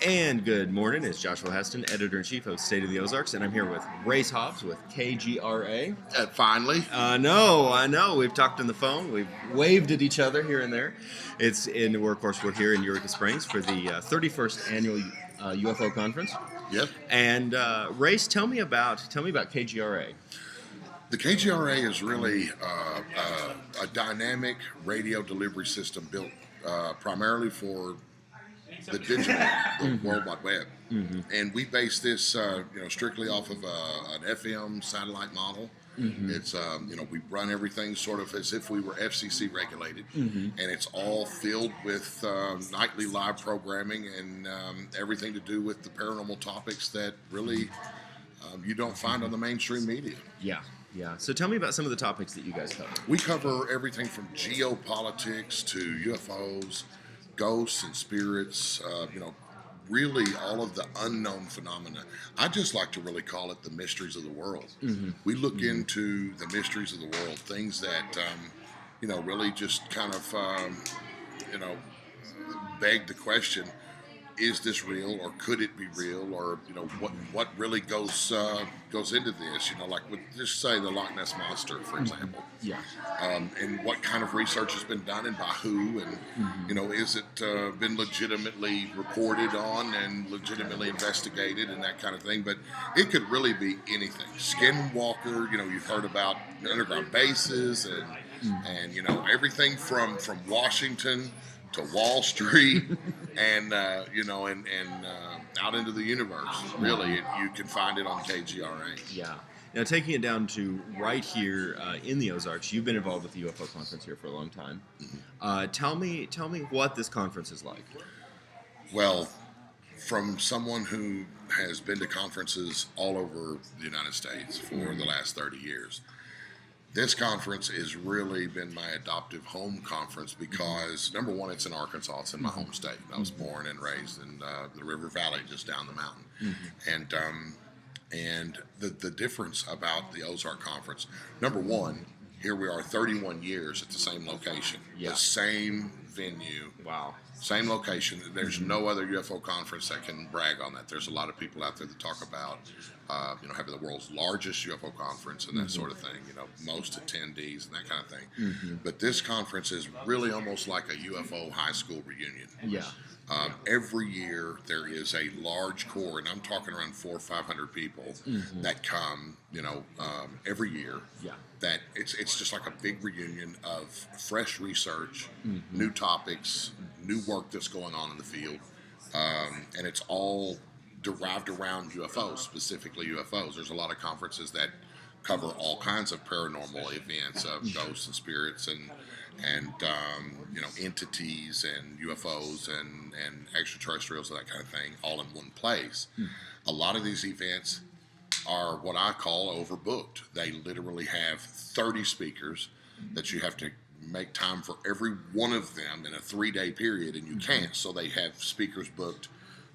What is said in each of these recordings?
And good morning, it's Joshua Heston, Editor-in-Chief of State of the Ozarks, and I'm here with Race Hobbs with KGRA. Finally. I know. We've talked on the phone. We've waved at each other here and there. We're here in Eureka Springs for the 31st annual UFO conference. Yep. And Race, tell me about KGRA. The KGRA is really a dynamic radio delivery system built primarily for the digital, the World Wide Web. Mm-hmm. And we base this, strictly off of an FM satellite model. Mm-hmm. It's, we run everything sort of as if we were FCC regulated. Mm-hmm. And it's all filled with nightly live programming and everything to do with the paranormal topics that really you don't find on the mainstream media. Yeah. So tell me about some of the topics that you guys cover. We cover everything from geopolitics to UFOs, ghosts and spirits, really all of the unknown phenomena. I just like to really call it the mysteries of the world. Mm-hmm. We look into the mysteries of the world, things that, really just kind of, beg the question, is this real or could it be real, or what really goes into this, like just say the Loch Ness Monster, for example. Yeah. And what kind of research has been done and by who, and is it been legitimately reported on and legitimately investigated and that kind of thing. But it could really be anything. Skinwalker, you've heard about underground bases and everything from Washington to Wall Street and out into the universe. Really, you can find it on KGRA. Yeah. Now, taking it down to right here in the Ozarks, you've been involved with the UFO conference here for a long time. Mm-hmm. Tell me what this conference is like. Well, from someone who has been to conferences all over the United States for the last 30 years, this conference has really been my adoptive home conference because, number one, it's in Arkansas. It's in my home state. I was born and raised in the River Valley, just down the mountain. Mm-hmm. And the difference about the Ozark conference, number one, here we are 31 years at the same location, the same venue. Wow. Same location. There's no other UFO conference that can brag on that. There's a lot of people out there that talk about, having the world's largest UFO conference and that sort of thing, most attendees and that kind of thing. Mm-hmm. But this conference is really almost like a UFO high school reunion. Yeah. Every year there is a large core, and I'm talking around 400 or 500 people that come, every year. Yeah. That it's just like a big reunion of fresh research, new topics, new work that's going on in the field, and it's all derived around UFOs, specifically UFOs. There's a lot of conferences that cover all kinds of paranormal events of ghosts and spirits and entities and UFOs and extraterrestrials and that kind of thing all in one place. A lot of these events are what I call overbooked. They literally have 30 speakers that you have to make time for every one of them in a 3-day period, and you can't. So they have speakers booked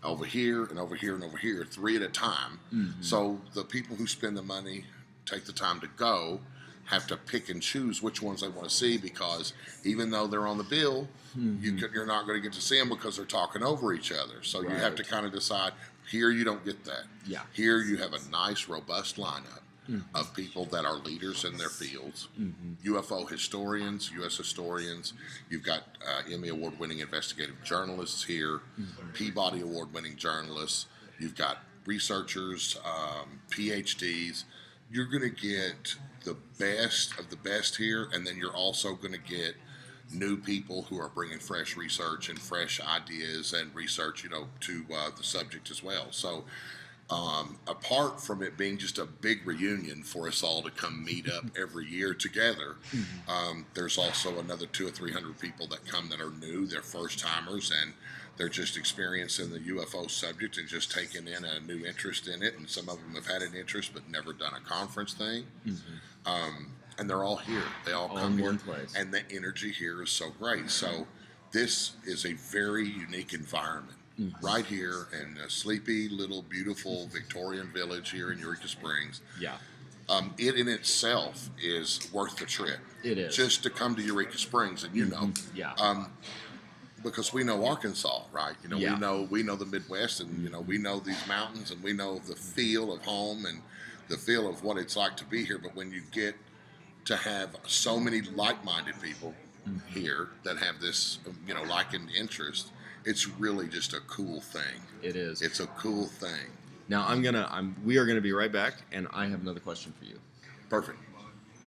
over here and over here and over here, 3 at a time. So the people who spend the money, take the time to go, have to pick and choose which ones they want to see, because even though they're on the bill, you're not going to get to see them because they're talking over each other. So you have to kind of decide, here you don't get that. Yeah. Here you have a nice, robust lineup of people that are leaders in their fields, UFO historians, U.S. historians. You've got Emmy Award-winning investigative journalists here, Peabody Award-winning journalists. You've got researchers, PhDs. You're going to get the best of the best here, and then you're also going to get new people who are bringing fresh research and fresh ideas and research, to the subject as well. So apart from it being just a big reunion for us all to come meet up every year together, there's also another 200 or 300 people that come that are new, they're first timers, and they're just experiencing the UFO subject and just taking in a new interest in it. And some of them have had an interest but never done a conference thing. And they're all here. They all come in here. One place. And the energy here is so great. So this is a very unique environment. Right here in a sleepy, little, beautiful Victorian village here in Eureka Springs. Yeah. It in itself is worth the trip. It is. Just to come to Eureka Springs, and because we know Arkansas, right? You know, Yeah. we know the Midwest, and you know, we know these mountains, and we know the feel of home and the feel of what it's like to be here. But when you get to have so many like-minded people here that have this, you know, likened interest, it's really just a cool thing. It is. It's a cool thing. Now we are gonna be right back, and I have another question for you. Perfect.